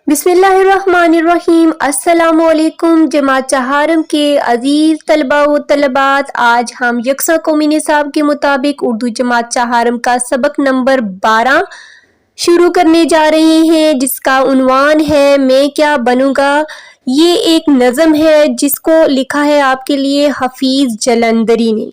بسم اللہ الرحمن الرحیم۔ السلام علیکم جماعت چہارم کے عزیز طلباء و طلبات، آج ہم یکساں قومی نصاب کے مطابق اردو جماعت چہارم کا سبق نمبر 12 شروع کرنے جا رہے ہیں، جس کا عنوان ہے میں کیا بنوں گا۔ یہ ایک نظم ہے جس کو لکھا ہے آپ کے لیے حفیظ جلندری نے۔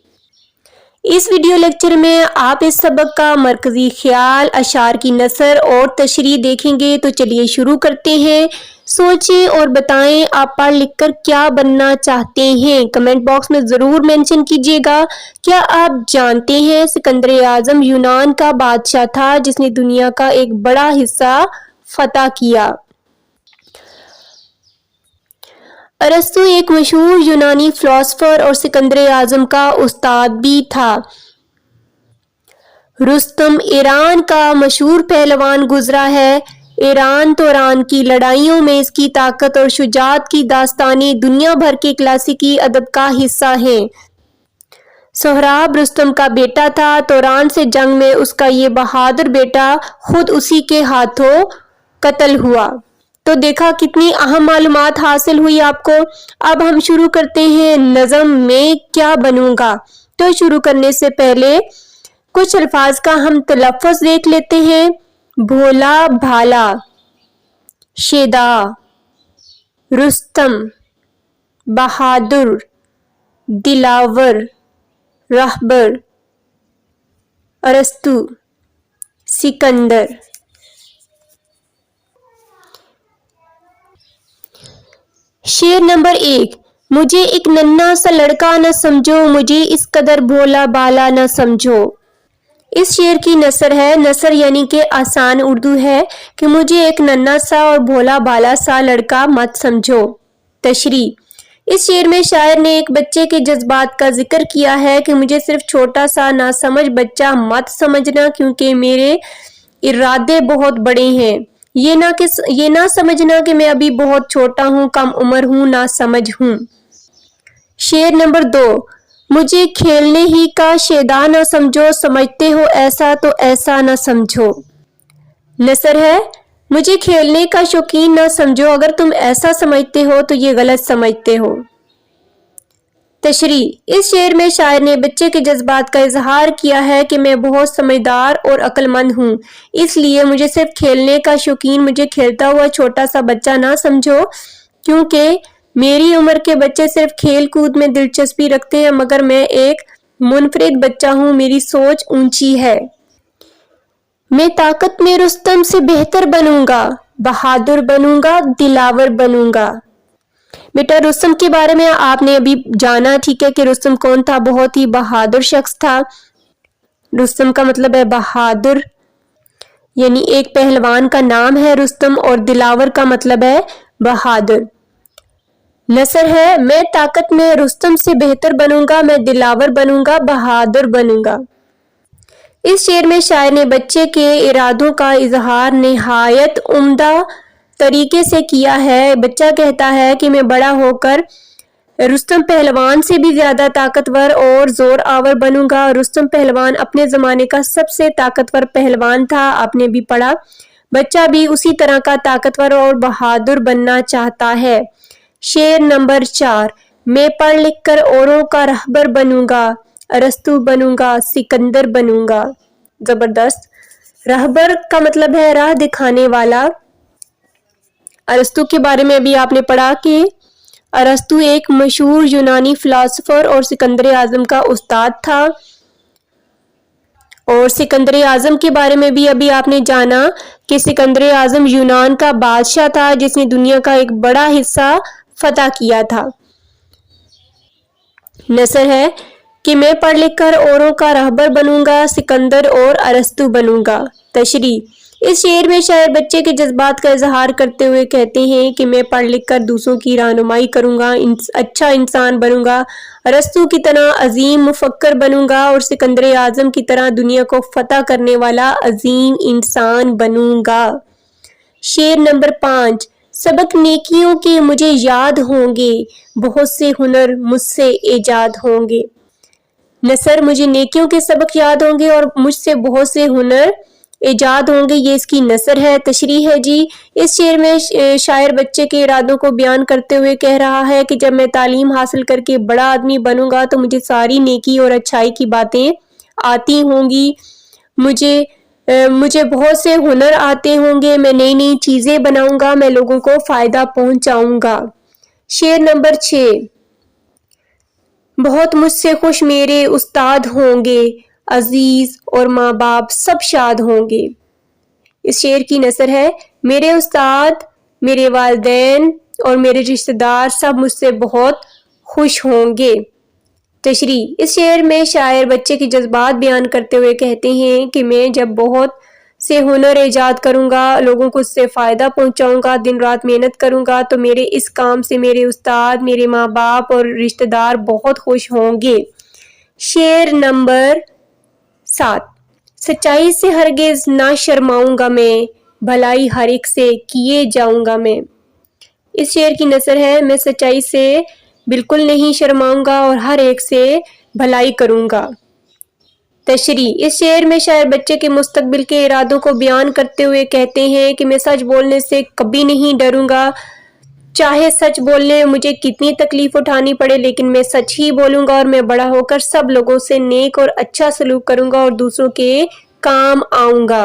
اس ویڈیو لیکچر میں آپ اس سبق کا مرکزی خیال، اشعار کی نثر اور تشریح دیکھیں گے۔ تو چلیے شروع کرتے ہیں۔ سوچیں اور بتائیں آپ پڑھ لکھ کر کیا بننا چاہتے ہیں۔ کمنٹ باکس میں ضرور مینشن کیجیے گا۔ کیا آپ جانتے ہیں سکندر اعظم یونان کا بادشاہ تھا جس نے دنیا کا ایک بڑا حصہ فتح کیا۔ ارسطو ایک مشہور یونانی فلسفر اور سکندر اعظم کا استاد بھی تھا۔ رستم ایران کا مشہور پہلوان گزرا ہے۔ ایران توران کی لڑائیوں میں اس کی طاقت اور شجاعت کی داستانیں دنیا بھر کے کلاسیکی ادب کا حصہ ہیں۔ سہراب رستم کا بیٹا تھا۔ توران سے جنگ میں اس کا یہ بہادر بیٹا خود اسی کے ہاتھوں قتل ہوا۔ تو دیکھا کتنی اہم معلومات حاصل ہوئی آپ کو۔ اب ہم شروع کرتے ہیں نظم میں کیا بنوں گا۔ تو شروع کرنے سے پہلے کچھ الفاظ کا ہم تلفظ دیکھ لیتے ہیں۔ بھولا بھالا، شیدا، رستم، بہادر، دلاور، رہبر، ارسطو، سکندر۔ شعر نمبر 1۔ مجھے ایک ننھا سا لڑکا نہ سمجھو، مجھے اس قدر بھولا بھالا نہ سمجھو۔ اس شعر کی نثر ہے، نثر یعنی کہ آسان اردو ہے کہ مجھے ایک ننھا سا اور بھولا بھالا سا لڑکا مت سمجھو۔ تشریح۔ اس شعر میں شاعر نے ایک بچے کے جذبات کا ذکر کیا ہے کہ مجھے صرف چھوٹا سا ناسمجھ بچہ مت سمجھنا کیونکہ میرے ارادے بہت بڑے ہیں۔ یہ نہ سمجھنا کہ میں ابھی بہت چھوٹا ہوں، کم عمر ہوں، ناسمجھ ہوں۔ شعر نمبر 2۔ مجھے کھیلنے ہی کا شیدا نہ سمجھو، سمجھتے ہو ایسا تو ایسا نہ سمجھو۔ نثر ہے، مجھے کھیلنے کا شوقین نہ سمجھو، اگر تم ایسا سمجھتے ہو تو یہ غلط سمجھتے ہو۔ تشریح۔ اس شعر میں شاعر نے بچے کے جذبات کا اظہار کیا ہے کہ میں بہت سمجھدار اور عقل مند ہوں، اس لیے مجھے صرف کھیلنے کا شوقین، مجھے کھیلتا ہوا چھوٹا سا بچہ نہ سمجھو، کیونکہ میری عمر کے بچے صرف کھیل کود میں دلچسپی رکھتے ہیں، مگر میں ایک منفرد بچہ ہوں، میری سوچ اونچی ہے۔ میں طاقت میں رستم سے بہتر بنوں گا، بہادر بنوں گا، دلاور بنوں گا۔ بیٹا رستم کے بارے میں آپ نے ابھی جانا، ٹھیک ہے، کہ رستم کون تھا؟ بہت ہی بہادر شخص تھا۔ رستم کا مطلب ہے بہادر، یعنی ایک پہلوان کا نام ہے رستم، اور دلاور کا مطلب ہے بہادر۔ نثر ہے، میں طاقت میں رستم سے بہتر بنوں گا، میں دلاور بنوں گا، بہادر بنوں گا۔ اس شعر میں شاعر نے بچے کے ارادوں کا اظہار نہایت عمدہ طریقے سے کیا ہے۔ بچہ کہتا ہے کہ میں بڑا ہو کر رستم پہلوان سے بھی زیادہ طاقتور اور زور آور بنوں گا۔ رستم پہلوان اپنے زمانے کا سب سے طاقتور پہلوان تھا، آپ نے بھی پڑھا۔ بچہ بھی اسی طرح کا طاقتور اور بہادر بننا چاہتا ہے۔ شعر نمبر 4۔ میں پڑھ لکھ کر اوروں کا رہبر بنوں گا، ارسطو بنوں گا، سکندر بنوں گا۔ زبردست۔ رہبر کا مطلب ہے راہ دکھانے والا۔ ارسطو کے بارے میں ابھی آپ نے پڑھا کہ ارسطو ایک مشہور یونانی فلسفر اور سکندر اعظم کا استاد تھا۔ اور سکندر اعظم کے بارے میں بھی ابھی آپ نے جانا کہ سکندر اعظم یونان کا بادشاہ تھا جس نے دنیا کا ایک بڑا حصہ فتح کیا تھا۔ نثر ہے کہ میں پڑھ لکھ کر اوروں کا رہبر بنوں گا، سکندر اور ارسطو بنوں گا۔ تشریح۔ اس شعر میں شاعر بچے کے جذبات کا اظہار کرتے ہوئے کہتے ہیں کہ میں پڑھ لکھ کر دوسروں کی رہنمائی کروں گا، اچھا انسان بنوں گا، ارسطو کی طرح عظیم مفکر بنوں گا، اور سکندر اعظم کی طرح دنیا کو فتح کرنے والا عظیم انسان بنوں گا۔ شعر نمبر 5۔ سبق نیکیوں کے مجھے یاد ہوں گے، بہت سے ہنر مجھ سے ایجاد ہوں گے۔ نثر، مجھے نیکیوں کے سبق یاد ہوں گے اور مجھ سے بہت سے ہنر ایجاد ہوں گے، یہ اس کی نثر ہے، تشریح ہے جی۔ اس شعر میں شاعر بچے کے ارادوں کو بیان کرتے ہوئے کہہ رہا ہے کہ جب میں تعلیم حاصل کر کے بڑا آدمی بنوں گا تو مجھے ساری نیکی اور اچھائی کی باتیں آتی ہوں گی، مجھے بہت سے ہنر آتے ہوں گے، میں نئی نئی چیزیں بناؤں گا، میں لوگوں کو فائدہ پہنچاؤں گا۔ شعر نمبر 6، بہت مجھ سے خوش میرے استاد ہوں گے، عزیز اور ماں باپ سب شاد ہوں گے۔ اس شعر کی نثر ہے، میرے استاد، میرے والدین اور میرے رشتہ دار سب مجھ سے بہت خوش ہوں گے۔ تشریح، اس شعر میں شاعر بچے کے جذبات بیان کرتے ہوئے کہتے ہیں کہ میں جب بہت سے ہنر ایجاد کروں گا، لوگوں کو اس سے فائدہ پہنچاؤں گا، دن رات محنت کروں گا تو میرے اس کام سے میرے استاد، میرے ماں باپ اور رشتہ دار بہت خوش ہوں گے۔ شعر نمبر 7، سچائی سے ہرگز نہ شرماؤں گا میں، بھلائی ہر ایک سے کیے جاؤں گا میں۔ اس شعر کی نثر ہے، میں سچائی سے بالکل نہیں شرماؤں گا اور ہر ایک سے بھلائی کروں گا۔ تشریح، اس شعر میں شاعر بچے کے مستقبل کے ارادوں کو بیان کرتے ہوئے کہتے ہیں کہ میں سچ بولنے سے کبھی نہیں ڈروں گا، چاہے سچ بولنے میں مجھے کتنی تکلیف اٹھانی پڑے، لیکن میں سچ ہی بولوں گا اور میں بڑا ہو کر سب لوگوں سے نیک اور اچھا سلوک کروں گا اور دوسروں کے کام آؤں گا۔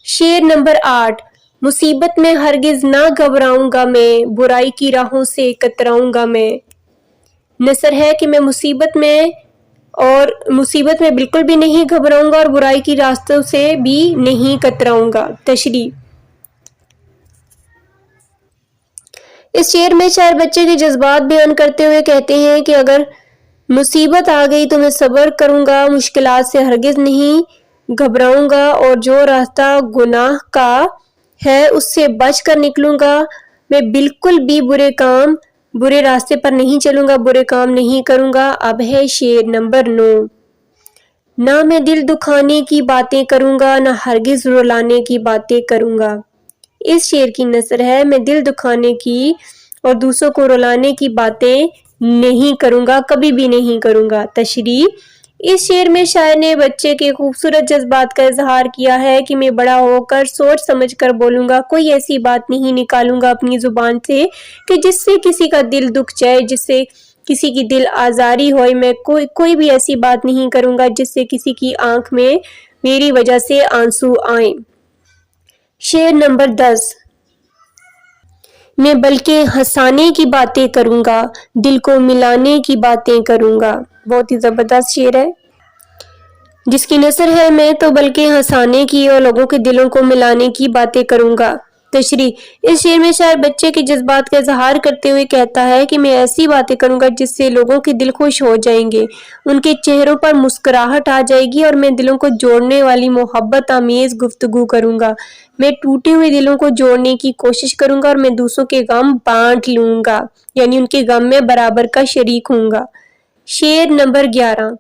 شعر نمبر 8، مصیبت میں ہرگز نہ گھبراؤں گا میں، برائی کی راہوں سے کتراؤں گا میں۔ نثر ہے کہ میں مصیبت میں بالکل بھی نہیں گھبراؤں گا اور برائی کی راستوں سے بھی نہیں کتراؤں گا۔ تشریح، اس شعر میں شاعر بچے کے جذبات بیان کرتے ہوئے کہتے ہیں کہ اگر مصیبت آ گئی تو میں صبر کروں گا، مشکلات سے ہرگز نہیں گھبراؤں گا اور جو راستہ گناہ کا ہے اس سے بچ کر نکلوں گا، میں بالکل بھی برے راستے پر نہیں چلوں گا، برے کام نہیں کروں گا۔ اب ہے شعر نمبر 9، نہ میں دل دکھانے کی باتیں کروں گا، نہ ہرگز رلانے کی باتیں کروں گا۔ اس شعر کی نثر ہے، میں دل دکھانے کی اور دوسروں کو رلانے کی باتیں نہیں کروں گا، کبھی بھی نہیں کروں گا۔ تشریح، اس شعر میں شاعر نے بچے کے خوبصورت جذبات کا اظہار کیا ہے کہ میں بڑا ہو کر سوچ سمجھ کر بولوں گا، کوئی ایسی بات نہیں نکالوں گا اپنی زبان سے کہ جس سے کسی کا دل دکھ جائے، جس سے کسی کی دل آزاری ہوئے، میں کوئی بھی ایسی بات نہیں کروں گا جس سے کسی کی آنکھ میں میری وجہ سے آنسو آئیں۔ شعر نمبر 10، میں بلکہ ہنسانے کی باتیں کروں گا، دل کو ملانے کی باتیں کروں گا۔ بہت ہی زبردست شعر ہے جس کی نثر ہے، میں تو بلکہ ہنسانے کی اور لوگوں کے دلوں کو ملانے کی باتیں کروں گا۔ تشریح، اس شعر میں شاعر بچے کے جذبات کا اظہار کرتے ہوئے کہتا ہے کہ میں ایسی باتیں کروں گا جس سے لوگوں کے دل خوش ہو جائیں گے، ان کے چہروں پر مسکراہٹ آ جائے گی اور میں دلوں کو جوڑنے والی محبت آمیز گفتگو کروں گا، میں ٹوٹے ہوئے دلوں کو جوڑنے کی کوشش کروں گا اور میں دوسروں کے غم بانٹ لوں گا، یعنی ان کے غم میں برابر کا شریک ہوں گا۔ شعر نمبر 11،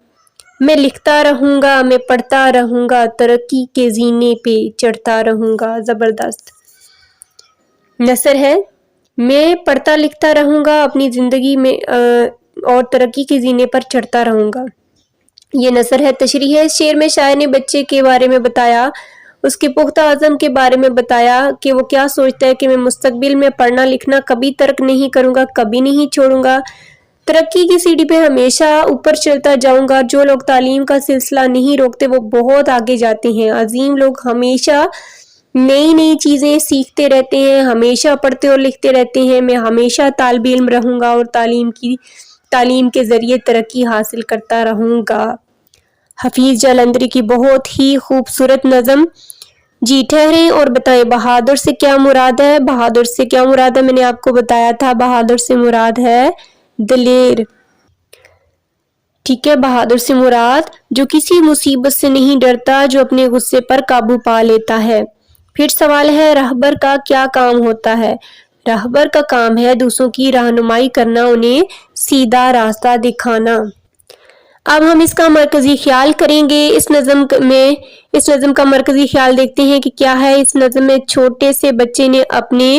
میں لکھتا رہوں گا، میں پڑھتا رہوں گا، ترقی کے زینے پہ چڑھتا رہوں گا۔ زبردست نثر ہے، میں پڑھتا لکھتا رہوں گا اپنی زندگی میں اور ترقی کے زینے پر چڑھتا رہوں گا، یہ نثر ہے۔ تشریح ہے، اس شعر میں شاعر نے بچے کے بارے میں بتایا، اس کے پختہ عزم کے بارے میں بتایا کہ وہ کیا سوچتا ہے کہ میں مستقبل میں پڑھنا لکھنا کبھی ترک نہیں کروں گا، کبھی نہیں چھوڑوں گا، ترقی کی سیڑھی پہ ہمیشہ اوپر چلتا جاؤں گا۔ جو لوگ تعلیم کا سلسلہ نہیں روکتے وہ بہت آگے جاتے ہیں، عظیم لوگ ہمیشہ نئی نئی چیزیں سیکھتے رہتے ہیں، ہمیشہ پڑھتے اور لکھتے رہتے ہیں۔ میں ہمیشہ طالب علم رہوں گا اور تعلیم کے ذریعے ترقی حاصل کرتا رہوں گا۔ حفیظ جالندھری کی بہت ہی خوبصورت نظم۔ جی ٹھہریں اور بتائیں بہادر سے کیا مراد ہے؟ بہادر سے کیا مراد ہے میں نے آپ کو بتایا تھا، بہادر سے مراد ہے دلیر۔ ٹھیک ہے، بہادر سے مراد جو کسی مصیبت سے نہیں ڈرتا، جو اپنے غصے پر قابو پا لیتا ہے۔ پھر سوال ہے، رہبر کا کیا کام ہوتا ہے؟ رہبر کا کام ہے دوسروں کی رہنمائی کرنا، انہیں سیدھا راستہ دکھانا۔ اب ہم اس کا مرکزی خیال کریں گے۔ اس نظم کا مرکزی خیال دیکھتے ہیں کہ کیا ہے۔ اس نظم میں چھوٹے سے بچے نے اپنے